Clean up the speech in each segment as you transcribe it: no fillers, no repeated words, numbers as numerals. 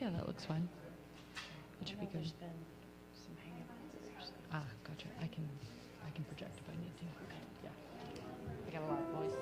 Yeah, that looks fine. It should be good. There's been some hang-ups. Ah, gotcha. I can project if I need to. Okay. Yeah. I got a lot of voice.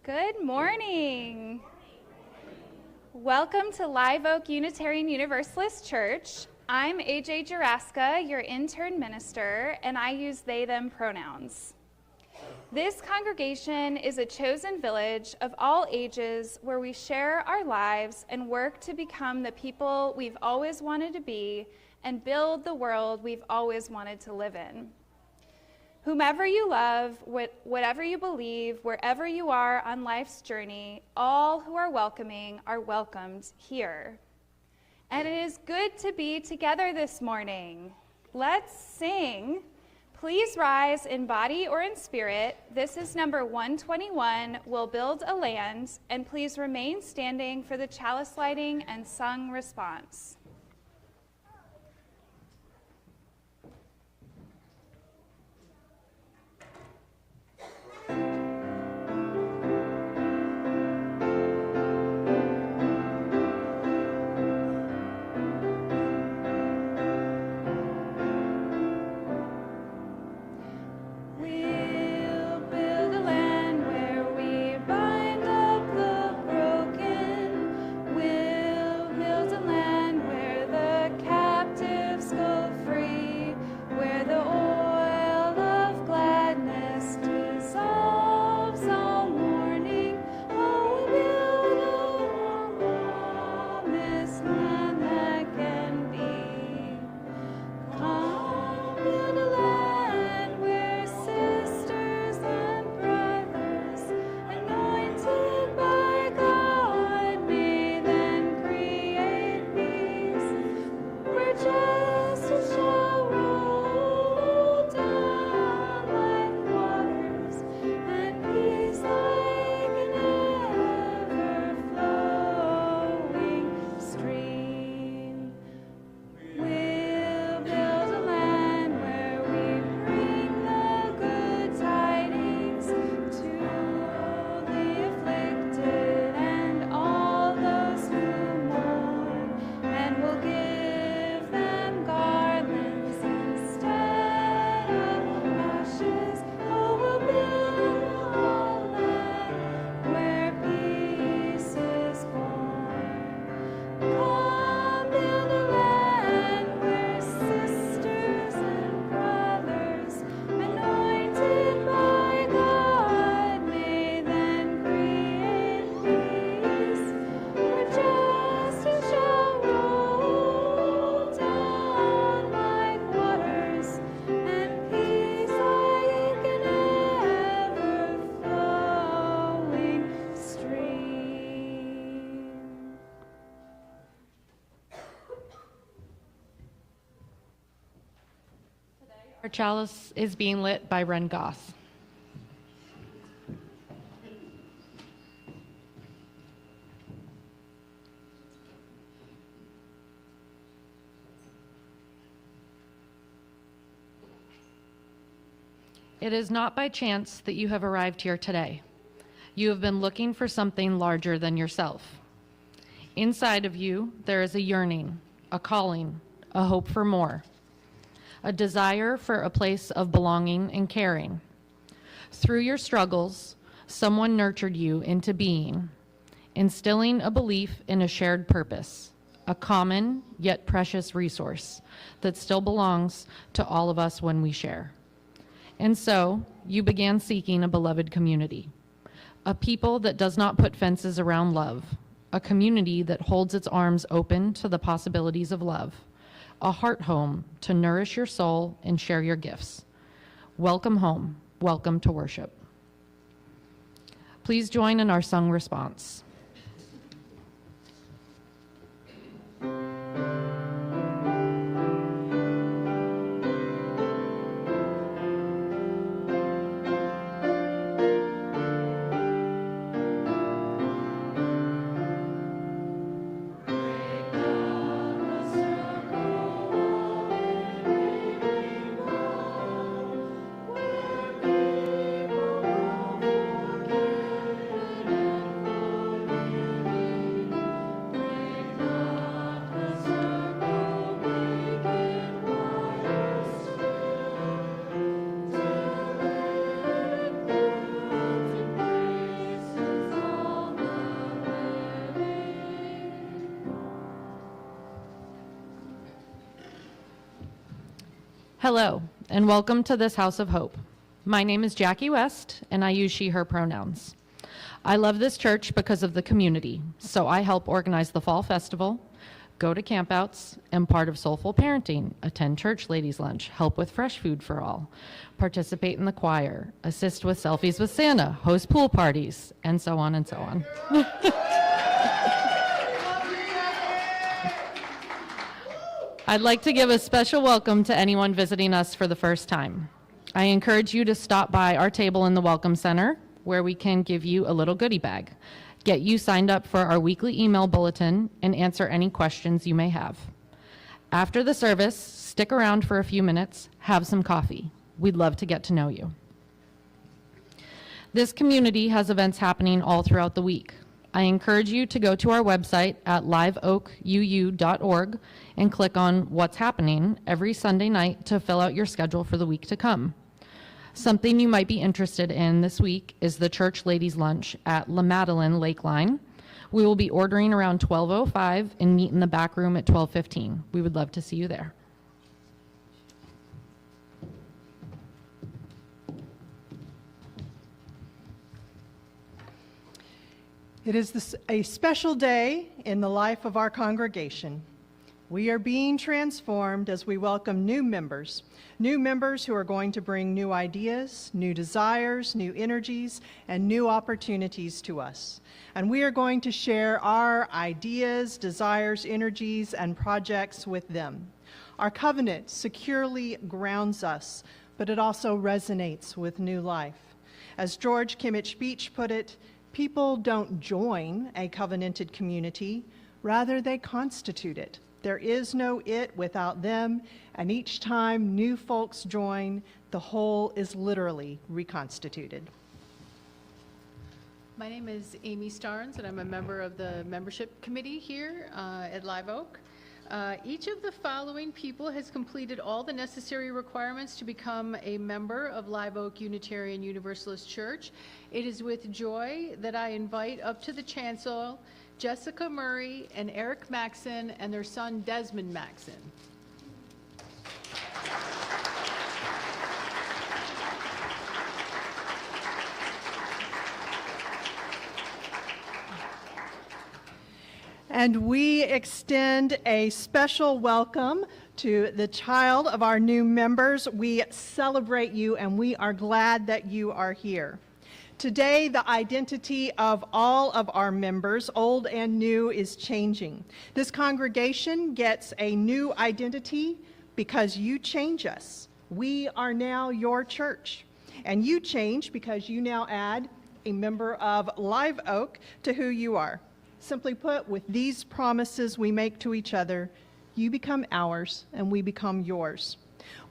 Good morning. Welcome to Live Oak Unitarian Universalist Church. I'm AJ Juraska, your intern minister, and I use they, them pronouns. This congregation is a chosen village of all ages where we share our lives and work to become the people we've always wanted to be and build the world we've always wanted to live in. Whomever you love, whatever you believe, wherever you are on life's journey, all who are welcoming are welcomed here. And it is good to be together this morning. Let's sing. Please rise in body or in spirit. This is number 121, We'll Build a Land, and please remain standing for the chalice lighting and sung response. Our chalice is being lit by Ren Goss. It is not by chance that you have arrived here today. You have been looking for something larger than yourself. Inside of you, there is a yearning, a calling, a hope for more, a desire for a place of belonging and caring. Through your struggles, someone nurtured you into being, instilling a belief in a shared purpose, a common yet precious resource that still belongs to all of us when we share. And so, you began seeking a beloved community, a people that does not put fences around love, a community that holds its arms open to the possibilities of love, a heart home to nourish your soul and share your gifts. Welcome home. Welcome to worship. Please join in our sung response. Hello, and welcome to this House of Hope. My name is Jackie West, and I use she, her pronouns. I love this church because of the community, so I help organize the Fall Festival, go to campouts, am part of Soulful Parenting, attend church ladies' lunch, help with fresh food for all, participate in the choir, assist with selfies with Santa, host pool parties, and so on and so on. I'd like to give a special welcome to anyone visiting us for the first time. I encourage you to stop by our table in the Welcome Center, where we can give you a little goodie bag, get you signed up for our weekly email bulletin, and answer any questions you may have. After the service, stick around for a few minutes, have some coffee. We'd love to get to know you. This community has events happening all throughout the week. I encourage you to go to our website at liveoakuu.org and click on What's Happening every Sunday night to fill out your schedule for the week to come. Something you might be interested in this week is the church ladies' lunch at La Madeleine Lakeline. We will be ordering around 12:05 and meet in the back room at 12:15. We would love to see you there. It is a special day in the life of our congregation. We are being transformed as we welcome new members who are going to bring new ideas, new desires, new energies, and new opportunities to us. And we are going to share our ideas, desires, energies, and projects with them. Our covenant securely grounds us, but it also resonates with new life. As George Kimmich Beach put it, people don't join a covenanted community, rather they constitute it. There is no it without them, and each time new folks join, the whole is literally reconstituted. My name is Amy Starnes, and I'm a member of the membership committee here at Live Oak. Each of the following people has completed all the necessary requirements to become a member of Live Oak Unitarian Universalist Church. It is with joy that I invite up to the chancel Jessica Murray and Eric Maxon and their son Desmond Maxon. And we extend a special welcome to the child of our new members. We celebrate you, and we are glad that you are here. Today, the identity of all of our members, old and new, is changing. This congregation gets a new identity because you change us. We are now your church. And you change because you now add a member of Live Oak to who you are. Simply put, with these promises we make to each other, you become ours and we become yours.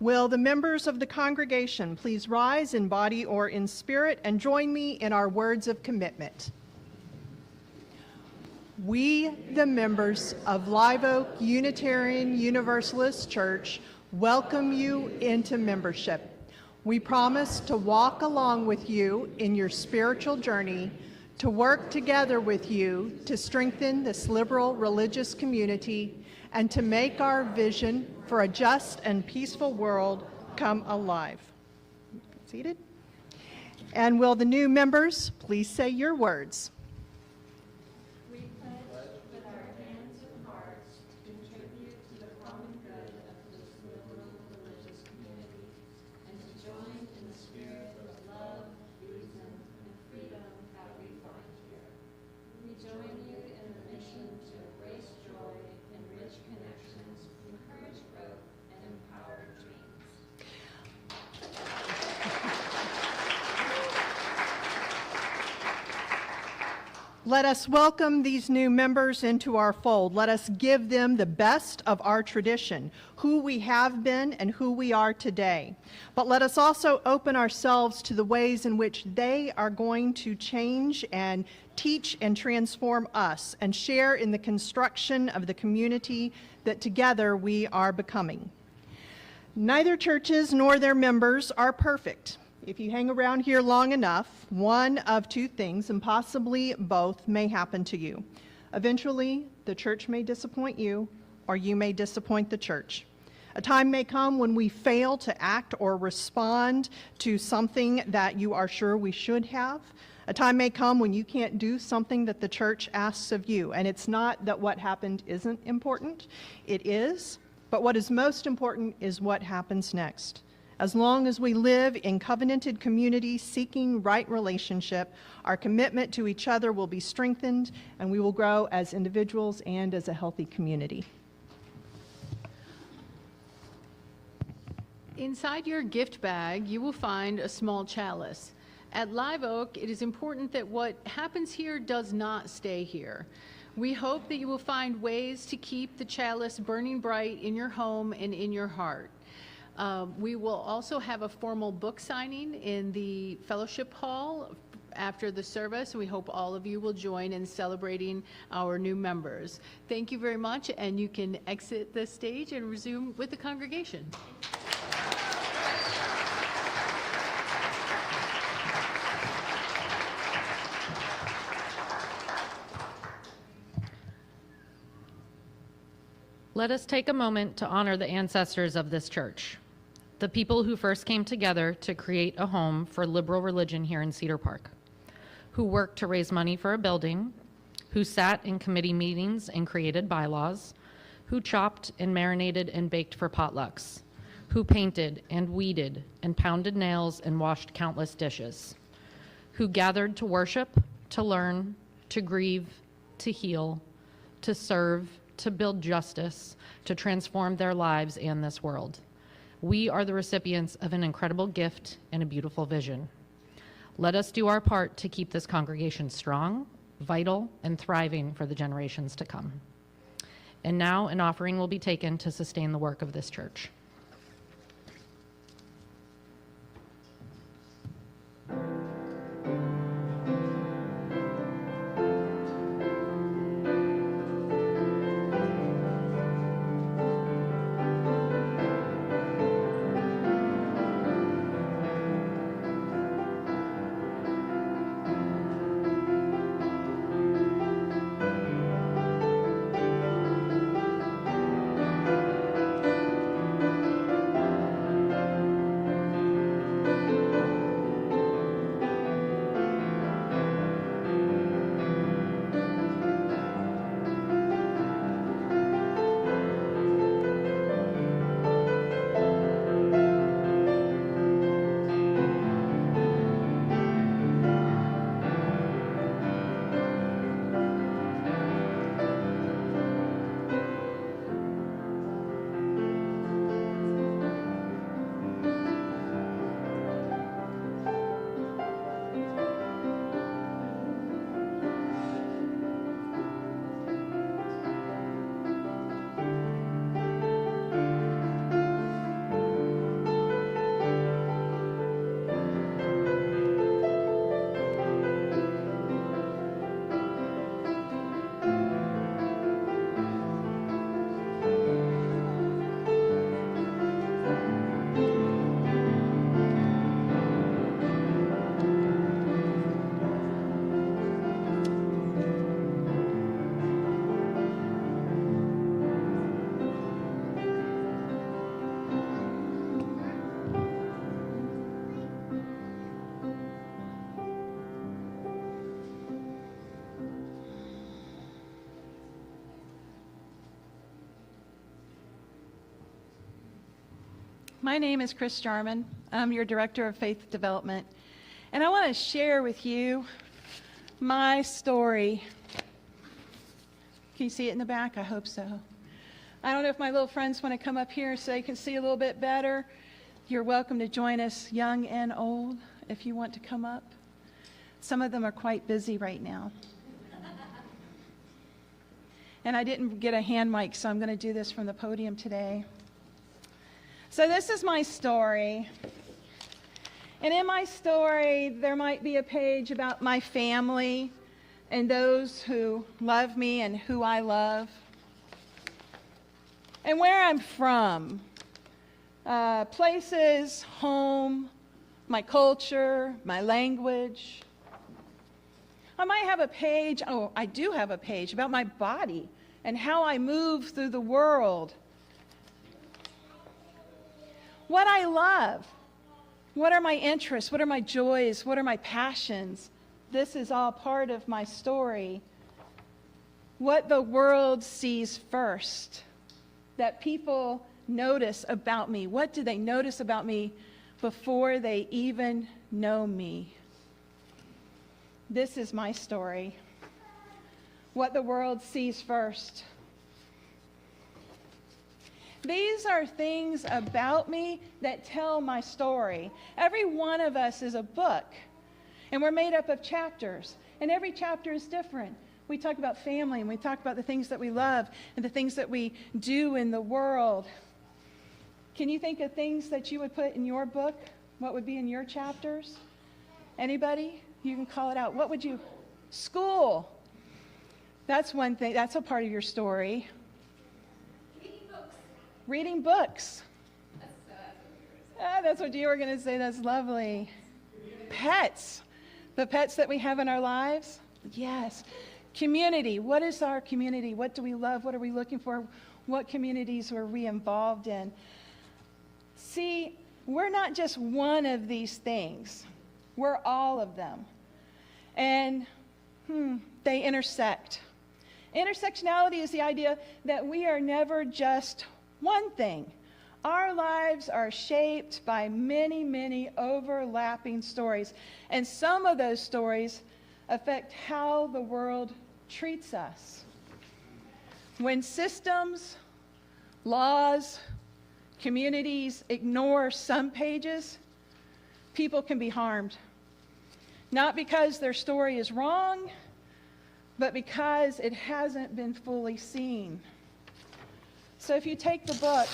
Will the members of the congregation please rise in body or in spirit and join me in our words of commitment? We, the members of Live Oak Unitarian Universalist Church, welcome you into membership. We promise to walk along with you in your spiritual journey, to work together with you to strengthen this liberal religious community, and to make our vision for a just and peaceful world come alive. Seated? And will the new members please say your words? We pledge with our hands and hearts to contribute to the common good of this liberal religious community and to join in the spirit of love, reason, and freedom that we find here. We join you in the mission to embrace joy, enrich connections, encourage growth, and empower dreams. Let us welcome these new members into our fold. Let us give them the best of our tradition, who we have been and who we are today. But let us also open ourselves to the ways in which they are going to change and teach and transform us and share in the construction of the community that together we are becoming. Neither churches nor their members are perfect. If you hang around here long enough, one of two things, and possibly both, may happen to you. Eventually, the church may disappoint you, or you may disappoint the church. A time may come when we fail to act or respond to something that you are sure we should have. A time may come when you can't do something that the church asks of you. And it's not that what happened isn't important. It is. But what is most important is what happens next. As long as we live in covenanted community seeking right relationship, our commitment to each other will be strengthened, and we will grow as individuals and as a healthy community. Inside your gift bag, you will find a small chalice. At Live Oak, it is important that what happens here does not stay here. We hope that you will find ways to keep the chalice burning bright in your home and in your heart. We will also have a formal book signing in the fellowship hall after the service. We hope all of you will join in celebrating our new members. Thank you very much, and you can exit the stage and resume with the congregation. Let us take a moment to honor the ancestors of this church, the people who first came together to create a home for liberal religion here in Cedar Park, who worked to raise money for a building, who sat in committee meetings and created bylaws, who chopped and marinated and baked for potlucks, who painted and weeded and pounded nails and washed countless dishes, who gathered to worship, to learn, to grieve, to heal, to serve, to build justice, to transform their lives and this world. We are the recipients of an incredible gift and a beautiful vision. Let us do our part to keep this congregation strong, vital, and thriving for the generations to come. And now an offering will be taken to sustain the work of this church. My name is Chris Jarman. I'm your Director of Faith Development. And I want to share with you my story. Can you see it in the back? I hope so. I don't know if my little friends want to come up here so they can see a little bit better. You're welcome to join us, young and old, if you want to come up. Some of them are quite busy right now. And I didn't get a hand mic, so I'm going to do this from the podium today. So this is my story. And in my story, there might be a page about my family and those who love me and who I love. And where I'm from. Places, home, my culture, my language. I might have a page, I do have a page about my body and how I move through the world. what I love, what are my interests, what are my joys, what are my passions. This is all part of my story. What the world sees first, that people notice about me. What do they notice about me before they even know me? This is my story. What the world sees first. These are things about me that tell my story. Every one of us is a book, and we're made up of chapters, and every chapter is different. We talk about family, and we talk about the things that we love and the things that we do in the world. Can you think of things that you would put in your book? What would be in your chapters? Anybody? You can call it out. What would you? School. That's one thing. That's a part of your story. Reading books. That's what you were going to say. That's lovely. Pets. The pets that we have in our lives. Yes. Community. What is our community? What do we love? What are we looking for? What communities are we involved in? See, we're not just one of these things. We're all of them. And they intersect. Intersectionality is the idea that we are never just one thing. Our lives are shaped by many, many overlapping stories. And some of those stories affect how the world treats us. When systems, laws, communities ignore some pages, people can be harmed. Not because their story is wrong, but because it hasn't been fully seen. So if you take the book,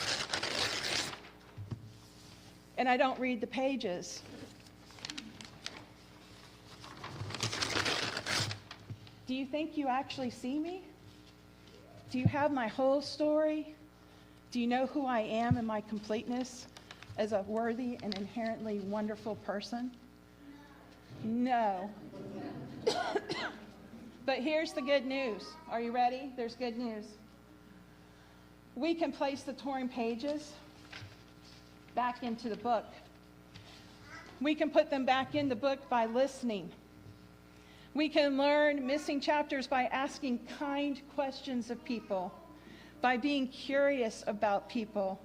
and I don't read the pages, do you think you actually see me? Do you have my whole story? Do you know who I am in my completeness as a worthy and inherently wonderful person? No. But here's the good news. Are you ready? There's good news. We can place the torn pages back into the book. We can put them back in the book by listening. We can learn missing chapters by asking kind questions of people, by being curious about people.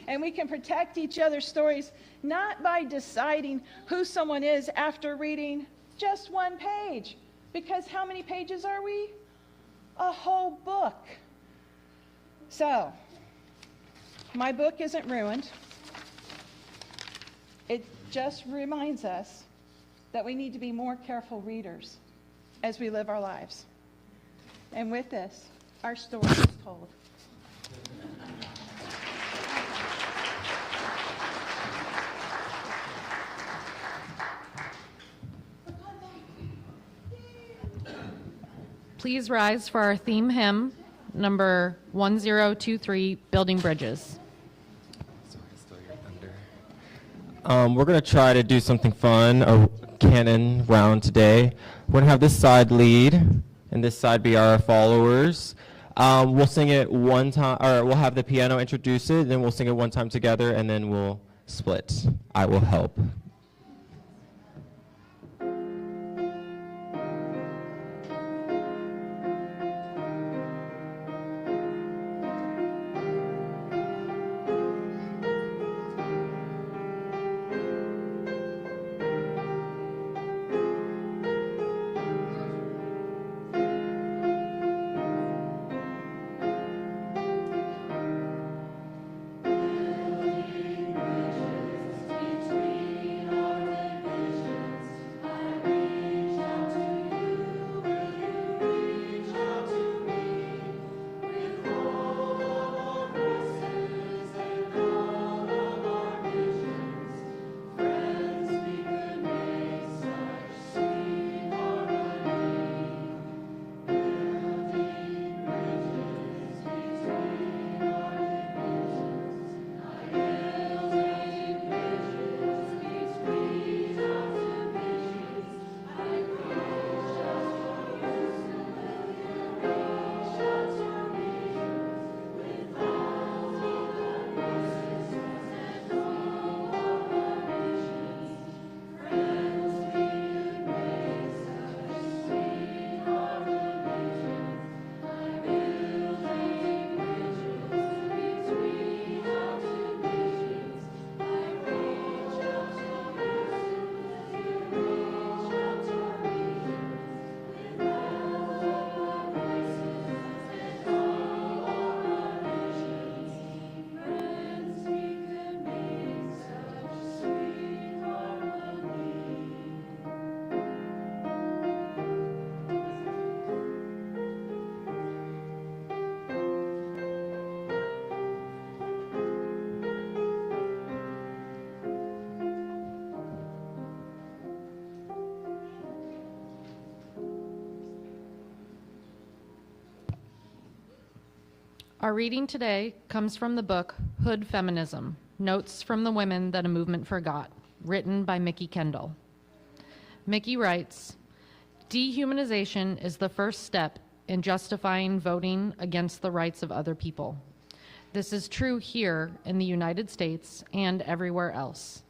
And we can protect each other's stories not by deciding who someone is after reading just one page. Because how many pages are we? A whole book. So, my book isn't ruined. It just reminds us that we need to be more careful readers as we live our lives. And with this, our story is told. Please rise for our theme hymn, number 1023, Building Bridges. We're going to try to do something fun, a canon round today. We're going to have this side lead, and this side be our followers. We'll sing it one time, or we'll have the piano introduce it, then we'll sing it one time together, and then we'll split. I will help. Between Our reading today comes from the book Hood Feminism, Notes from the Women That a Movement Forgot, written by Mickey Kendall. Mickey writes, "Dehumanization is the first step in justifying voting against the rights of other people. This is true here in the United States and everywhere else.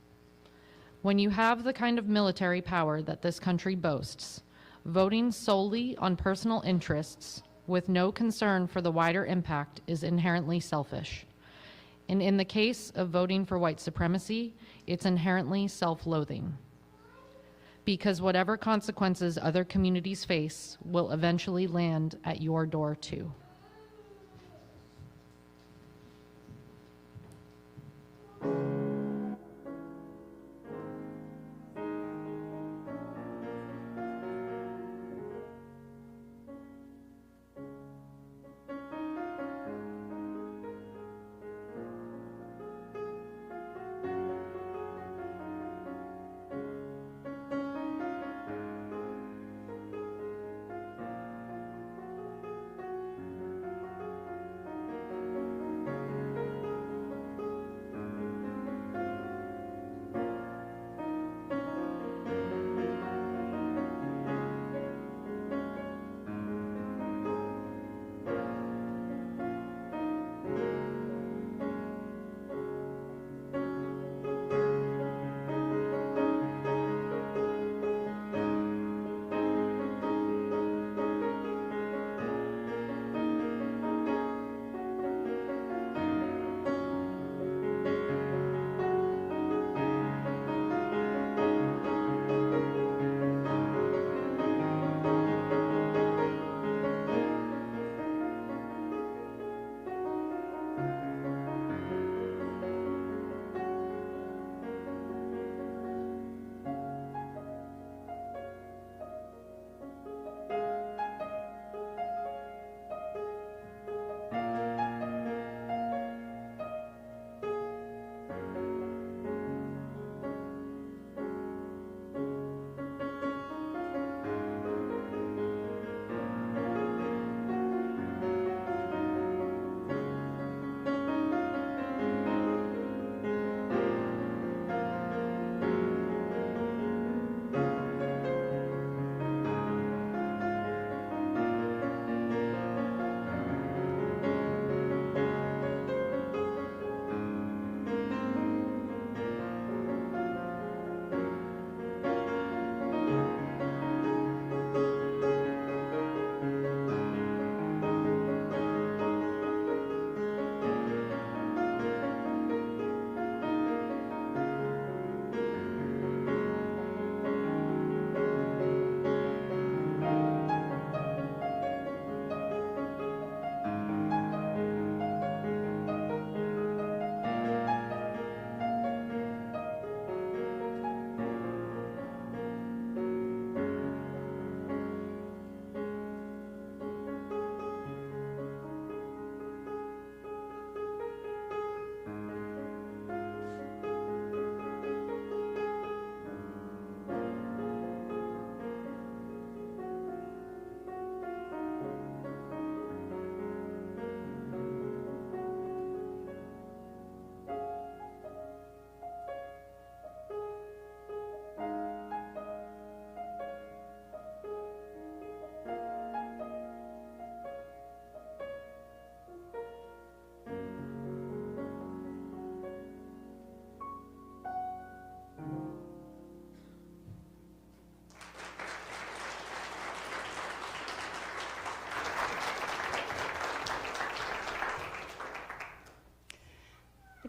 When you have the kind of military power that this country boasts, voting solely on personal interests with no concern for the wider impact is inherently selfish. And in the case of voting for white supremacy, it's inherently self-loathing. Because whatever consequences other communities face will eventually land at your door too."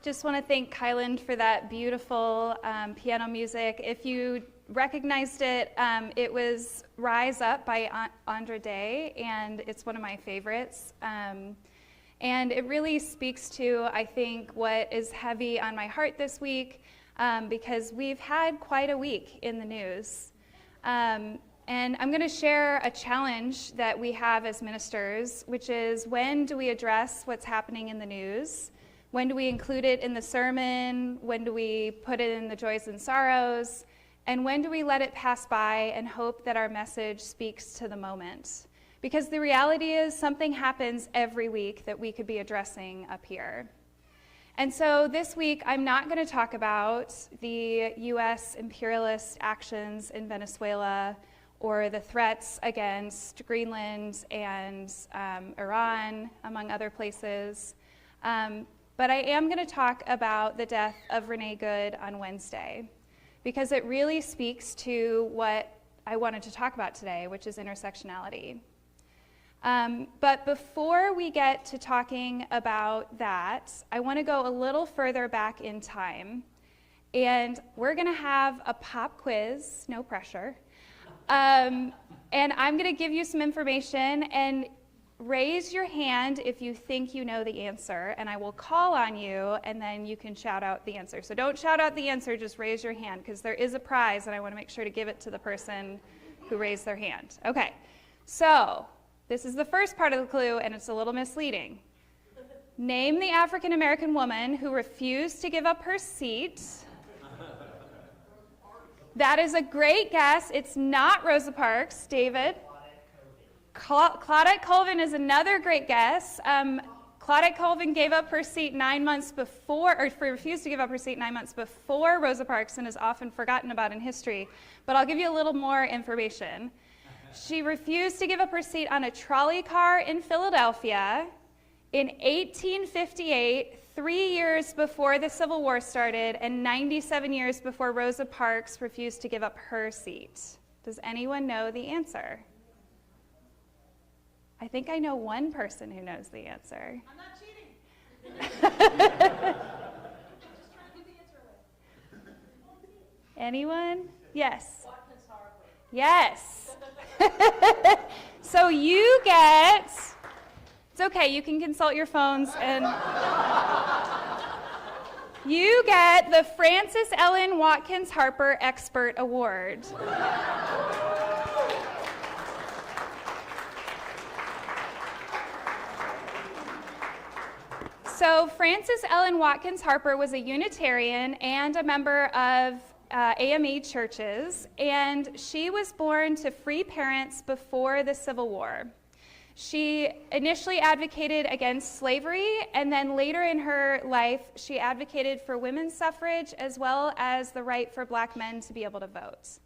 Just want to thank Kylan for that beautiful piano music. If you recognized it, it was Rise Up by Andra Day, and it's one of my favorites. And it really speaks to, I think, what is heavy on my heart this week, because we've had quite a week in the news. And I'm going to share a challenge that we have as ministers, which is, when do we address what's happening in the news? When do we include it in the sermon? When do we put it in the joys and sorrows? And when do we let it pass by and hope that our message speaks to the moment? because the reality is something happens every week that we could be addressing up here. And so this week, I'm not going to talk about the U.S. imperialist actions in Venezuela or the threats against Greenland and Iran, among other places. But I am going to talk about the death of Renee Good on Wednesday, because it really speaks to what I wanted to talk about today, which is intersectionality. But before we get to talking about that, I want to go a little further back in time. And we're going to have a pop quiz, no pressure. And I'm going to give you some information, and raise your hand if you think you know the answer, and I will call on you, and then you can shout out the answer. So don't shout out the answer, just raise your hand, because there is a prize, and I want to make sure to give it to the person who raised their hand. Okay, so this is the first part of the clue, and it's a little misleading. Name the African American woman who refused to give up her seat. That is a great guess. It's not Rosa Parks. David? Claudette Colvin is another great guess. Claudette Colvin gave up her seat 9 months before, or refused to give up her seat 9 months before Rosa Parks, and is often forgotten about in history. But I'll give you a little more information. She refused to give up her seat on a trolley car in Philadelphia in 1858, 3 years before the Civil War started, and 97 years before Rosa Parks refused to give up her seat. Does anyone know the answer? I think I know one person who knows the answer. I'm not cheating. Just trying to give the answer away. Anyone? Yes. Watkins Harper. Yes. So you get, it's okay, you can consult your phones, and you get the Frances Ellen Watkins Harper Expert Award. So Frances Ellen Watkins Harper was a Unitarian and a member of AME churches, and she was born to free parents before the Civil War. She initially advocated against slavery, and then later in her life, she advocated for women's suffrage as well as the right for black men to be able to vote.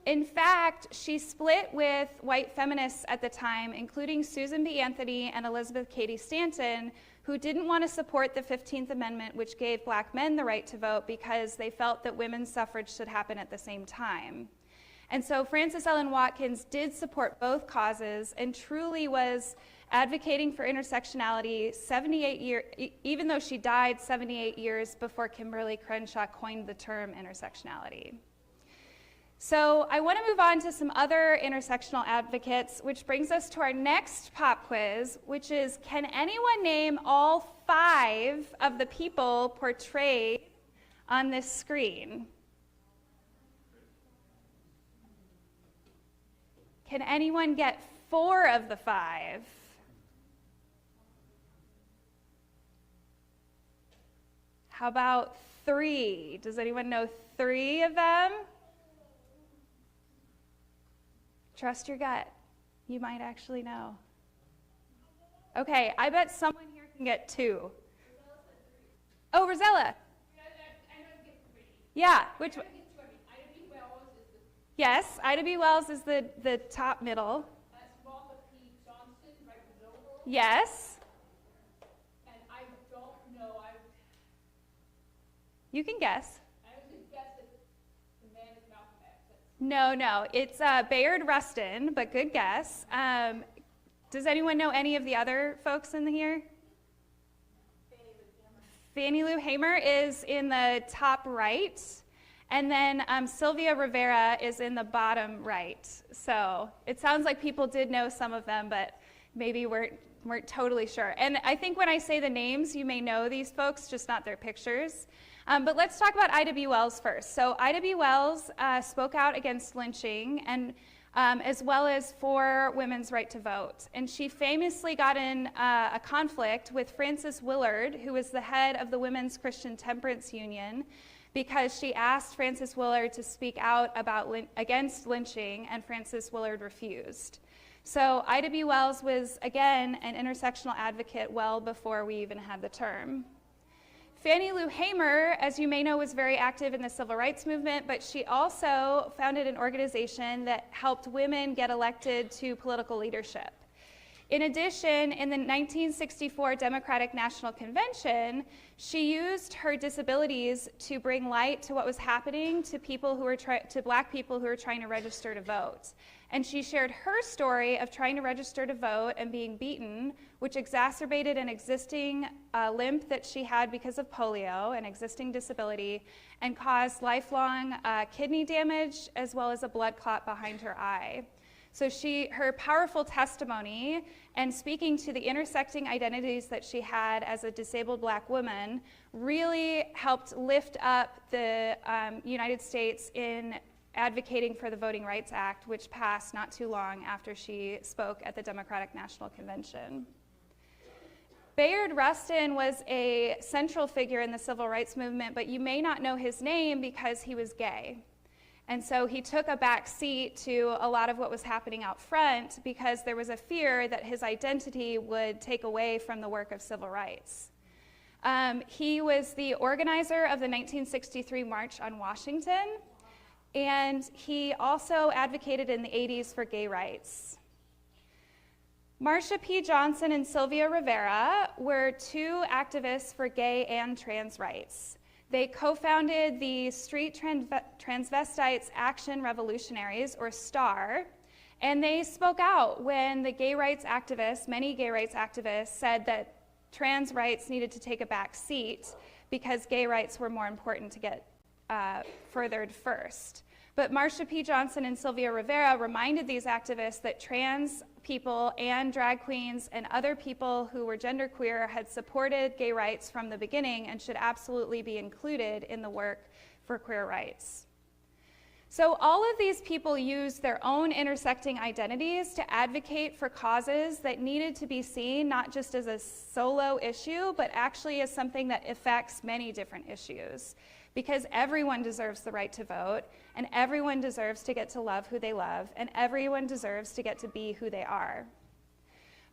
In fact, she split with white feminists at the time, including Susan B. Anthony and Elizabeth Cady Stanton, who didn't want to support the 15th Amendment, which gave black men the right to vote, because they felt that women's suffrage should happen at the same time. And so Frances Ellen Watkins did support both causes and truly was advocating for intersectionality even though she died 78 years before Kimberly Crenshaw coined the term intersectionality. So I want to move on to some other intersectional advocates, which brings us to our next pop quiz, which is, can anyone name all 5 of the people portrayed on this screen? Can anyone get 4 of the 5? How about 3? Does anyone know 3 of them? Trust your gut. You might actually know. Okay, I bet someone here can get 2. Oh, Rosella. Yeah, which one? Yes, Ida B. Wells is the top middle. Yes. And I don't know. You can guess. I would guess that the man is Malcolm X. No, it's Bayard Rustin, but good guess. Does anyone know any of the other folks in here? Fannie Lou Hamer is in the top right, and then Sylvia Rivera is in the bottom right. So it sounds like people did know some of them, but maybe weren't totally sure. And I think when I say the names, you may know these folks, just not their pictures. But let's talk about Ida B. Wells first. So Ida B. Wells spoke out against lynching, and as well as for women's right to vote. And she famously got in a conflict with Frances Willard, who was the head of the Women's Christian Temperance Union, because she asked Frances Willard to speak out against lynching, and Frances Willard refused. So Ida B. Wells was, again, an intersectional advocate well before we even had the term. Fannie Lou Hamer, as you may know, was very active in the civil rights movement, but she also founded an organization that helped women get elected to political leadership. In addition, in the 1964 Democratic National Convention, she used her disabilities to bring light to what was happening to people who were to Black people who were trying to register to vote. And she shared her story of trying to register to vote and being beaten, which exacerbated an existing limp that she had because of polio, an existing disability, and caused lifelong kidney damage as well as a blood clot behind her eye. So her powerful testimony and speaking to the intersecting identities that she had as a disabled Black woman really helped lift up the United States in advocating for the Voting Rights Act, which passed not too long after she spoke at the Democratic National Convention. Bayard Rustin was a central figure in the civil rights movement, but you may not know his name because he was gay. And so he took a back seat to a lot of what was happening out front because there was a fear that his identity would take away from the work of civil rights. He was the organizer of the 1963 March on Washington, and he also advocated in the 80s for gay rights. Marsha P. Johnson and Sylvia Rivera were two activists for gay and trans rights. They co-founded the Street Transvestites Action Revolutionaries, or STAR, and they spoke out when the gay rights activists, many gay rights activists, said that trans rights needed to take a back seat because gay rights were more important to get furthered first. But Marsha P. Johnson and Sylvia Rivera reminded these activists that trans people and drag queens and other people who were genderqueer had supported gay rights from the beginning and should absolutely be included in the work for queer rights. So all of these people used their own intersecting identities to advocate for causes that needed to be seen not just as a solo issue, but actually as something that affects many different issues. Because everyone deserves the right to vote, and everyone deserves to get to love who they love, and everyone deserves to get to be who they are.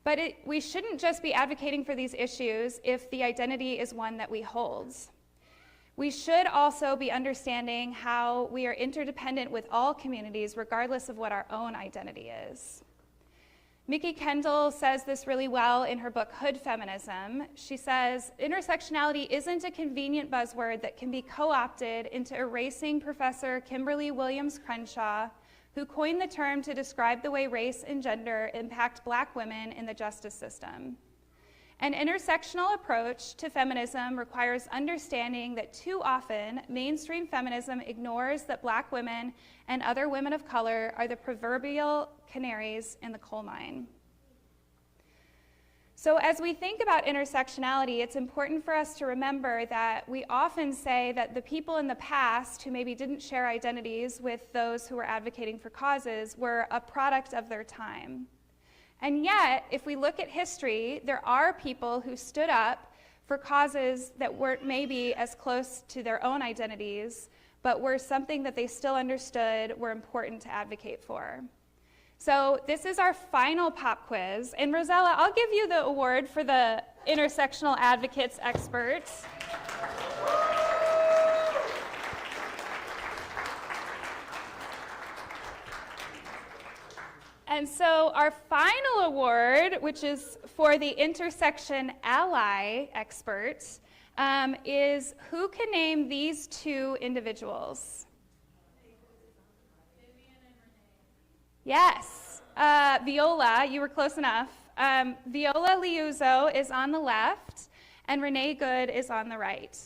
But we shouldn't just be advocating for these issues if the identity is one that we hold. We should also be understanding how we are interdependent with all communities, regardless of what our own identity is. Mickey Kendall says this really well in her book, Hood Feminism. She says, intersectionality isn't a convenient buzzword that can be co-opted into erasing Professor Kimberly Williams Crenshaw, who coined the term to describe the way race and gender impact Black women in the justice system. An intersectional approach to feminism requires understanding that too often mainstream feminism ignores that Black women and other women of color are the proverbial canaries in the coal mine. So as we think about intersectionality, it's important for us to remember that we often say that the people in the past who maybe didn't share identities with those who were advocating for causes were a product of their time. And yet, if we look at history, there are people who stood up for causes that weren't maybe as close to their own identities, but were something that they still understood were important to advocate for. So this is our final pop quiz. And Rosella, I'll give you the award for the Intersectional Advocates Experts. And so our final award, which is for the Intersection Ally Experts, is who can name these two individuals? Yes, Viola, you were close enough. Viola Liuzzo is on the left, and Renee Good is on the right.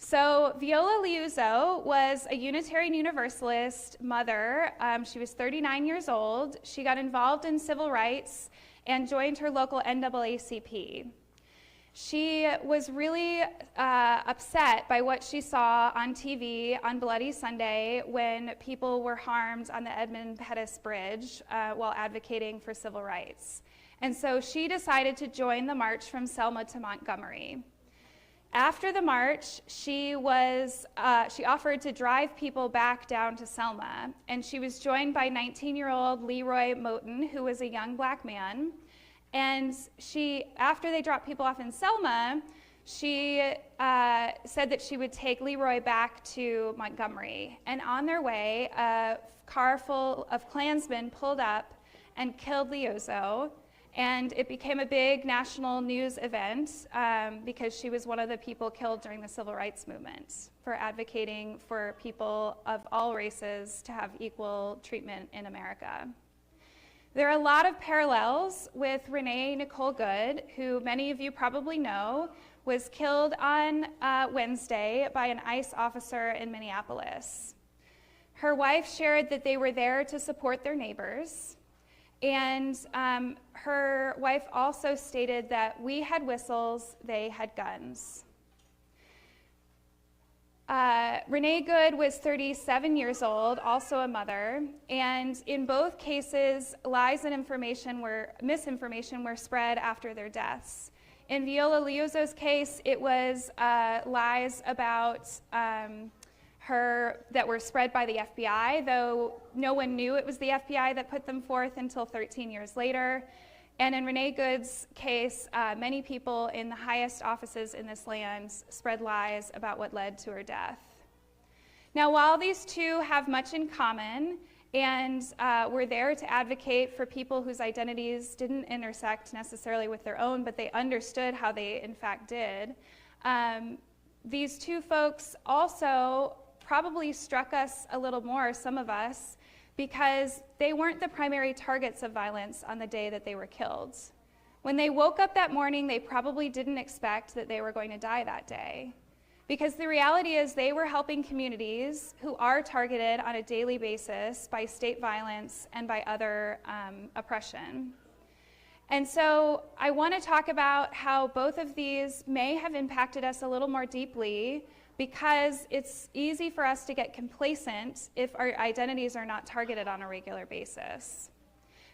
So Viola Liuzzo was a Unitarian Universalist mother. She was 39 years old. She got involved in civil rights and joined her local NAACP. She was really upset by what she saw on TV on Bloody Sunday when people were harmed on the Edmund Pettus Bridge while advocating for civil rights. And so she decided to join the march from Selma to Montgomery. After the march, she offered to drive people back down to Selma, and she was joined by 19-year-old Leroy Moten, who was a young black man. And after they dropped people off in Selma, she said that she would take Leroy back to Montgomery. And on their way, a car full of Klansmen pulled up and killed Leozo. And it became a big national news event because she was one of the people killed during the Civil Rights Movement for advocating for people of all races to have equal treatment in America. There are a lot of parallels with Renee Nicole Good, who many of you probably know, was killed on Wednesday by an ICE officer in Minneapolis. Her wife shared that they were there to support their neighbors. And her wife also stated that we had whistles, they had guns. Renee Good was 37 years old, also a mother, and in both cases, lies and misinformation were spread after their deaths. In Viola Liuzzo's case, it was lies about her that were spread by the FBI, though no one knew it was the FBI that put them forth until 13 years later. And in Renee Good's case, many people in the highest offices in this land spread lies about what led to her death. Now, while these two have much in common and were there to advocate for people whose identities didn't intersect necessarily with their own, but they understood how they in fact did, these two folks also probably struck us a little more, some of us, because they weren't the primary targets of violence on the day that they were killed. When they woke up that morning, they probably didn't expect that they were going to die that day. Because the reality is they were helping communities who are targeted on a daily basis by state violence and by other oppression. And so I want to talk about how both of these may have impacted us a little more deeply, because it's easy for us to get complacent if our identities are not targeted on a regular basis.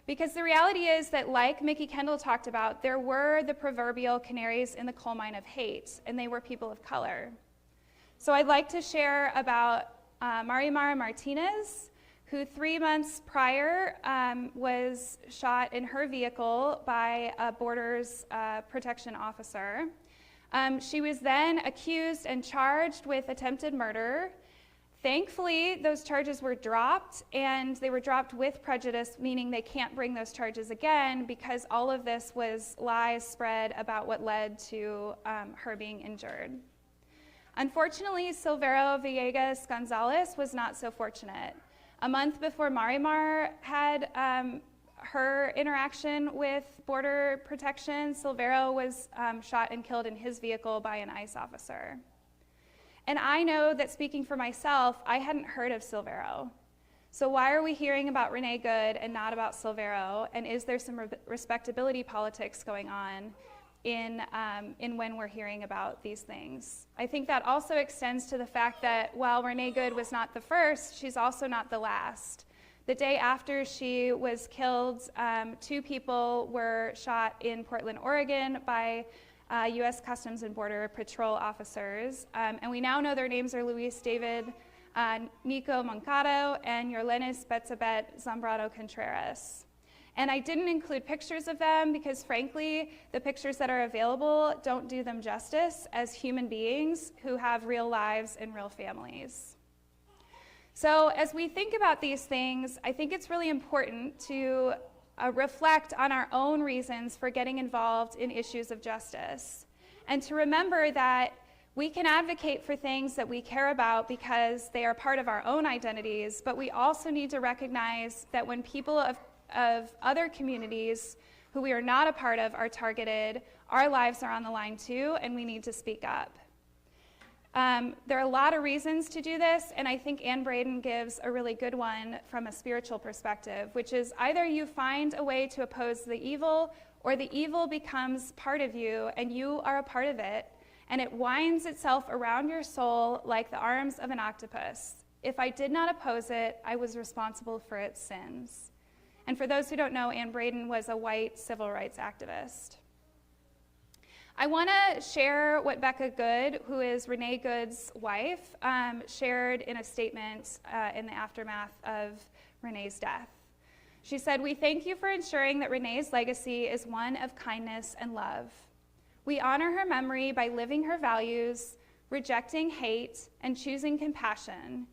Because the reality is that, like Mickey Kendall talked about, there were the proverbial canaries in the coal mine of hate, and they were people of color. So I'd like to share about Marimara Martinez, who 3 months prior was shot in her vehicle by a Borders Protection officer. She was then accused and charged with attempted murder. Thankfully, those charges were dropped, and they were dropped with prejudice, meaning they can't bring those charges again because all of this was lies spread about what led to her being injured. Unfortunately, Silvero Villegas Gonzalez was not so fortunate. A month before Marimar had her interaction with Border Protection, Silvero was shot and killed in his vehicle by an ICE officer. And I know that, speaking for myself, I hadn't heard of Silvero. So why are we hearing about Renee Good and not about Silvero? And is there some respectability politics going on in when we're hearing about these things? I think that also extends to the fact that while Renee Good was not the first, she's also not the last. The day after she was killed, 2 people were shot in Portland, Oregon by U.S. Customs and Border Patrol officers. And we now know their names are Luis David Nico Moncado and Yorlenis Betzabet Zambrano Contreras. And I didn't include pictures of them because, frankly, the pictures that are available don't do them justice as human beings who have real lives and real families. So as we think about these things, I think it's really important to reflect on our own reasons for getting involved in issues of justice, and to remember that we can advocate for things that we care about because they are part of our own identities, but we also need to recognize that when people of other communities who we are not a part of are targeted, our lives are on the line too, and we need to speak up. There are a lot of reasons to do this, and I think Ann Braden gives a really good one from a spiritual perspective, which is either you find a way to oppose the evil, or the evil becomes part of you, and you are a part of it, and it winds itself around your soul like the arms of an octopus. If I did not oppose it, I was responsible for its sins. And for those who don't know, Ann Braden was a white civil rights activist. I want to share what Becca Good, who is Renee Good's wife, shared in a statement in the aftermath of Renee's death. She said, "We thank you for ensuring that Renee's legacy is one of kindness and love. We honor her memory by living her values, rejecting hate and choosing compassion,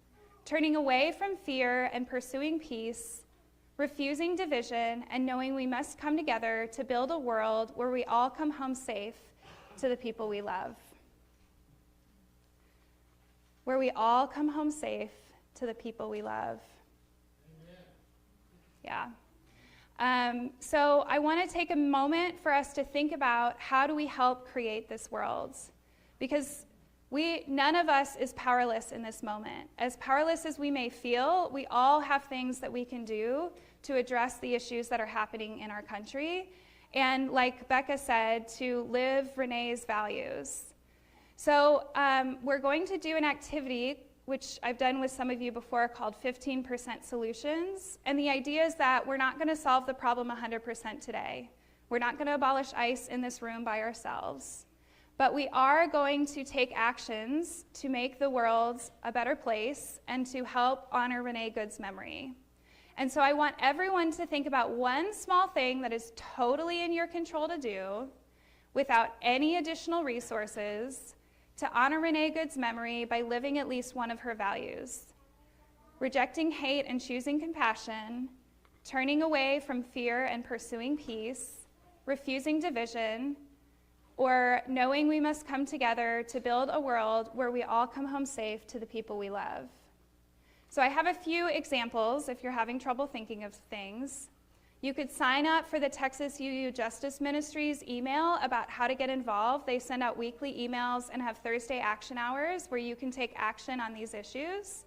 turning away from fear and pursuing peace, refusing division and knowing we must come together to build a world where we all come home safe to the people we love." Where we all come home safe to the people we love. Yeah. So I want to take a moment for us to think about how do we help create this world? Because none of us is powerless in this moment. As powerless as we may feel, we all have things that we can do to address the issues that are happening in our country. And like Becca said, to live Renee's values. So we're going to do an activity which I've done with some of you before, called 15% Solutions. And the idea is that we're not going to solve the problem 100% today. We're not going to abolish ICE in this room by ourselves. But we are going to take actions to make the world a better place and to help honor Renee Good's memory. And so I want everyone to think about one small thing that is totally in your control to do without any additional resources to honor Renee Good's memory by living at least one of her values: rejecting hate and choosing compassion, turning away from fear and pursuing peace, refusing division, or knowing we must come together to build a world where we all come home safe to the people we love. So I have a few examples if you're having trouble thinking of things. You could sign up for the Texas UU Justice Ministries email about how to get involved. They send out weekly emails and have Thursday action hours where you can take action on these issues.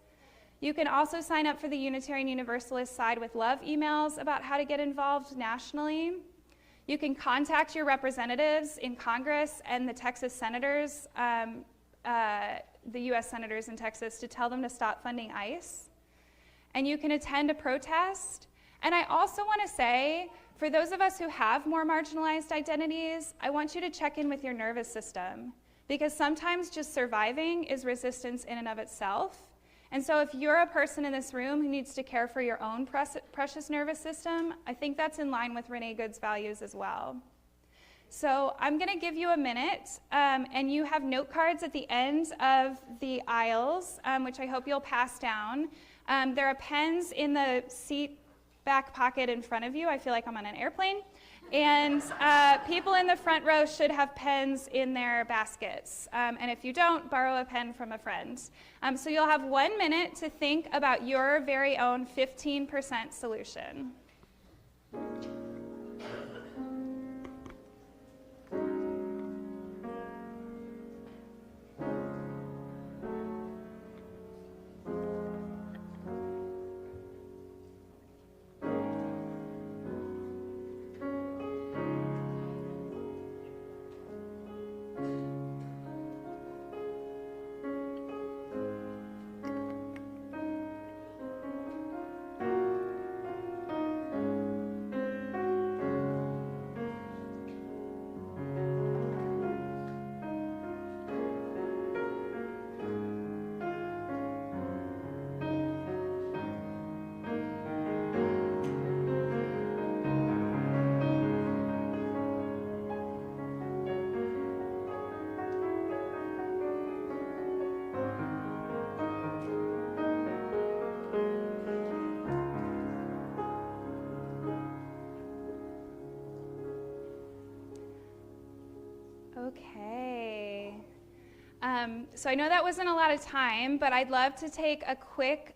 You can also sign up for the Unitarian Universalist Side with Love emails about how to get involved nationally. You can contact your representatives in Congress and the Texas senators, the US senators in Texas, to tell them to stop funding ICE. And you can attend a protest. And I also want to say, for those of us who have more marginalized identities, I want you to check in with your nervous system, because sometimes just surviving is resistance in and of itself. And so if you're a person in this room who needs to care for your own precious nervous system, I think that's in line with Renee Good's values as well. So I'm going to give you a minute, and you have note cards at the end of the aisles, which I hope you'll pass down. There are pens in the seat back pocket in front of you. I feel like I'm on an airplane. And people in the front row should have pens in their baskets. And if you don't, borrow a pen from a friend. So you'll have 1 minute to think about your very own 15% solution. Okay. So I know that wasn't a lot of time, but I'd love to take a quick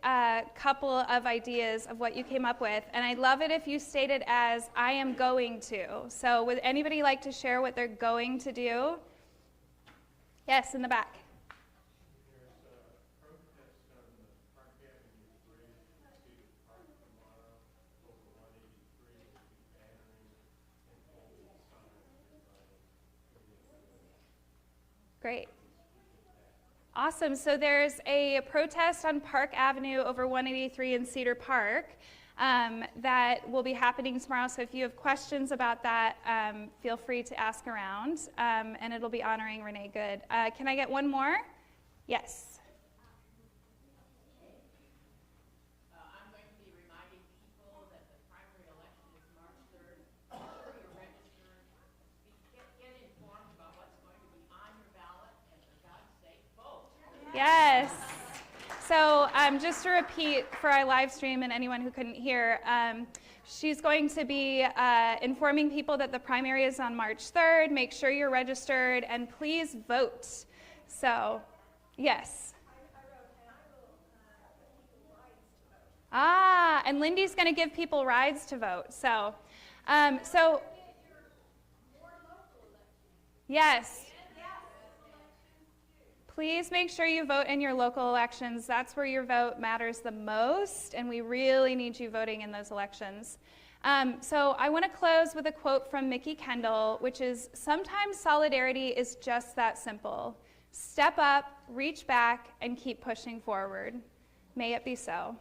couple of ideas of what you came up with. And I'd love it if you stated as, I am going to. So would anybody like to share what they're going to do? Yes, in the back. Great. Awesome. So there's a protest on Park Avenue over 183 in Cedar Park. that will be happening tomorrow. So if you have questions about that, feel free to ask around, and it'll be honoring Renee Good. Can I get one more? Yes. I'm going to be reminding people that the primary election is March 3rd. Make sure you're registered. Get informed about what's going to be on your ballot, and for God's sake, vote. Yes. So just to repeat for our live stream and anyone who couldn't hear, she's going to be informing people that the primary is on March 3rd. Make sure you're registered, and please vote. So, yes. And Lindy's going to give people rides to vote. So, yes. Please make sure you vote in your local elections. That's where your vote matters the most, and we really need you voting in those elections. So I want to close with a quote from Mickey Kendall, which is, "Sometimes solidarity is just that simple. Step up, reach back, and keep pushing forward." May it be so.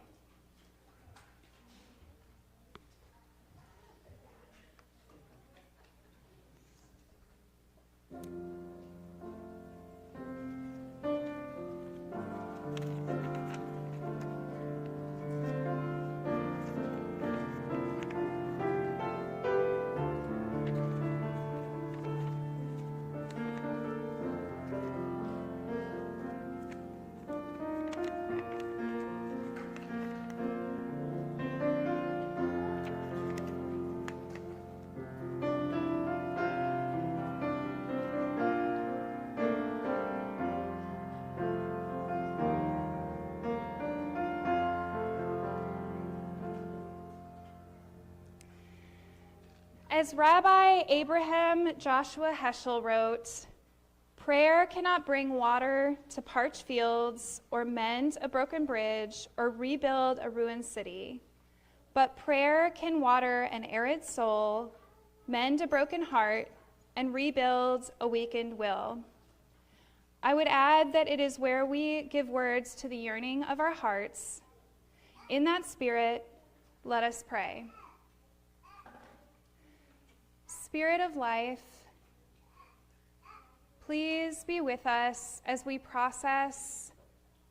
As Rabbi Abraham Joshua Heschel wrote, "Prayer cannot bring water to parched fields or mend a broken bridge or rebuild a ruined city, but prayer can water an arid soul, mend a broken heart, and rebuild a weakened will." I would add that it is where we give words to the yearning of our hearts. In that spirit, let us pray. Spirit of life, please be with us as we process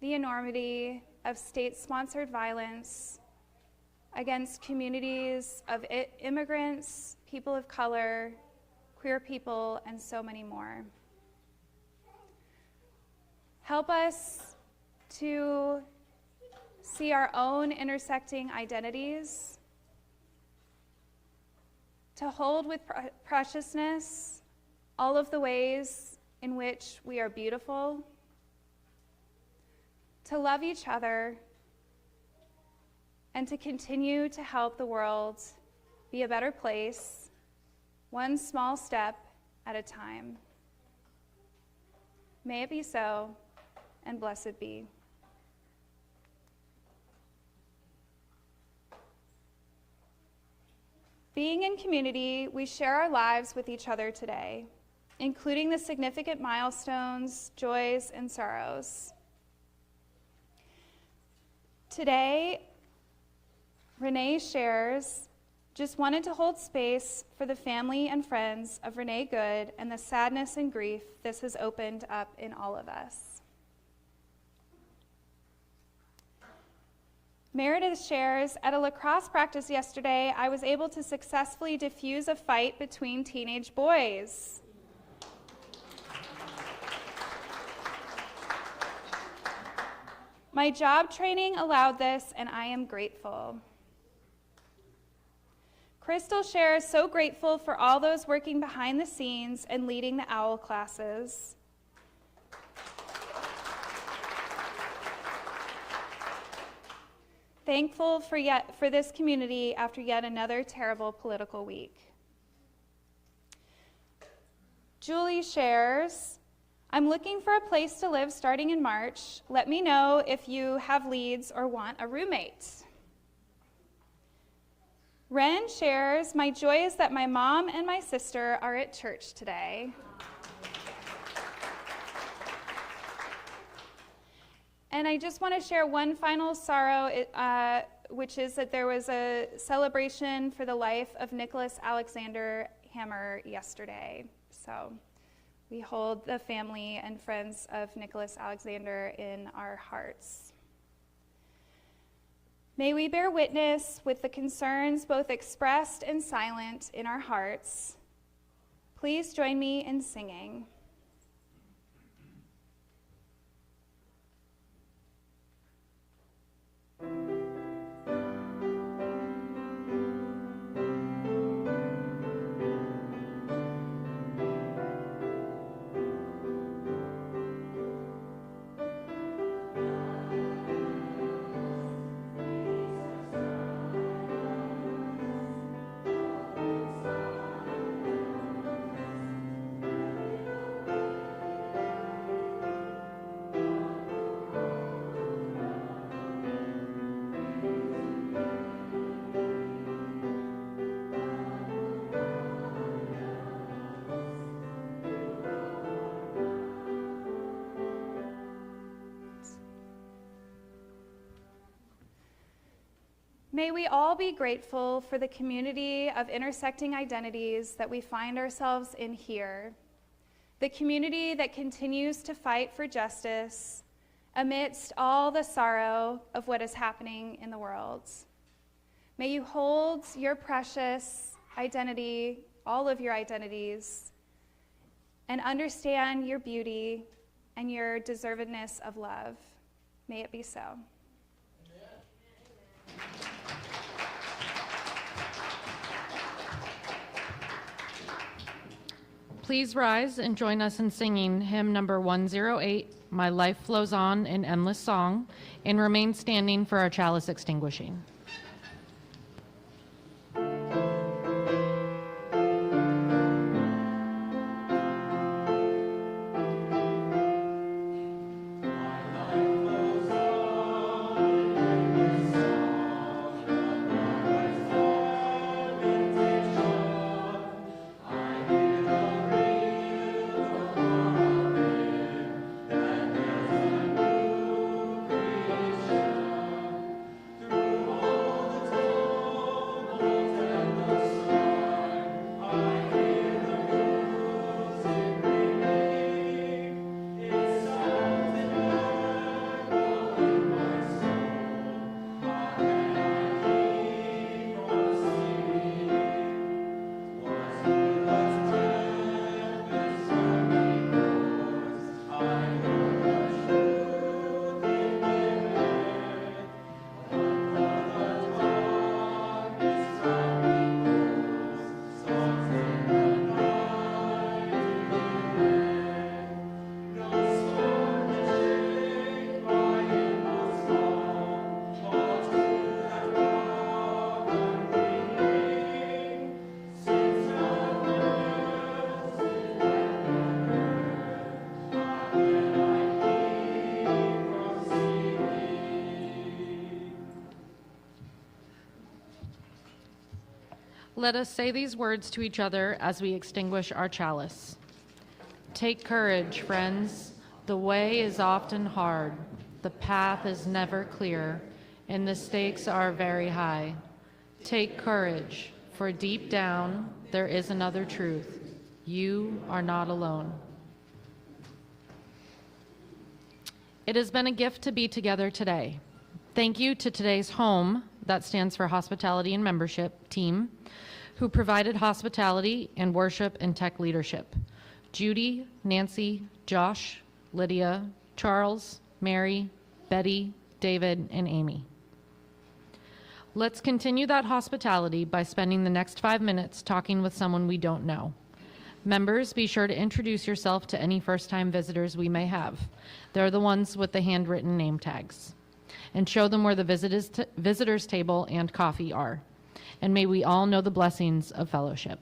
the enormity of state-sponsored violence against communities of immigrants, people of color, queer people, and so many more. Help us to see our own intersecting identities, to hold with preciousness all of the ways in which we are beautiful, to love each other, and to continue to help the world be a better place, one small step at a time. May it be so, and blessed be. Being in community, we share our lives with each other today, including the significant milestones, joys, and sorrows. Today, Renee shares, just wanted to hold space for the family and friends of Renee Good and the sadness and grief this has opened up in all of us. Meredith shares, at a lacrosse practice yesterday, I was able to successfully diffuse a fight between teenage boys. My job training allowed this, and I am grateful. Crystal shares, so grateful for all those working behind the scenes and leading the OWL classes. Thankful for this community after yet another terrible political week. Julie shares, I'm looking for a place to live starting in March. Let me know if you have leads or want a roommate. Ren shares, my joy is that my mom and my sister are at church today. And I just want to share one final sorrow. which is that there was a celebration for the life of Nicholas Alexander Hammer yesterday. So we hold the family and friends of Nicholas Alexander in our hearts. May we bear witness with the concerns both expressed and silent in our hearts. Please join me in singing. May we all be grateful for the community of intersecting identities that we find ourselves in here, the community that continues to fight for justice amidst all the sorrow of what is happening in the world. May you hold your precious identity, all of your identities, and understand your beauty and your deservedness of love. May it be so. Please rise and join us in singing hymn number 108, My Life Flows On in Endless Song, and remain standing for our chalice extinguishing. Let us say these words to each other as we extinguish our chalice. Take courage, friends. The way is often hard. The path is never clear, and the stakes are very high. Take courage, for deep down there is another truth. You are not alone. It has been a gift to be together today. Thank you to today's HOME, that stands for Hospitality and Membership team, who provided hospitality and worship and tech leadership. Judy, Nancy, Josh, Lydia, Charles, Mary, Betty, David, and Amy. Let's continue that hospitality by spending the next 5 minutes talking with someone we don't know. Members, be sure to introduce yourself to any first-time visitors we may have. They're the ones with the handwritten name tags. And show them where the visitors table and coffee are. And may we all know the blessings of fellowship.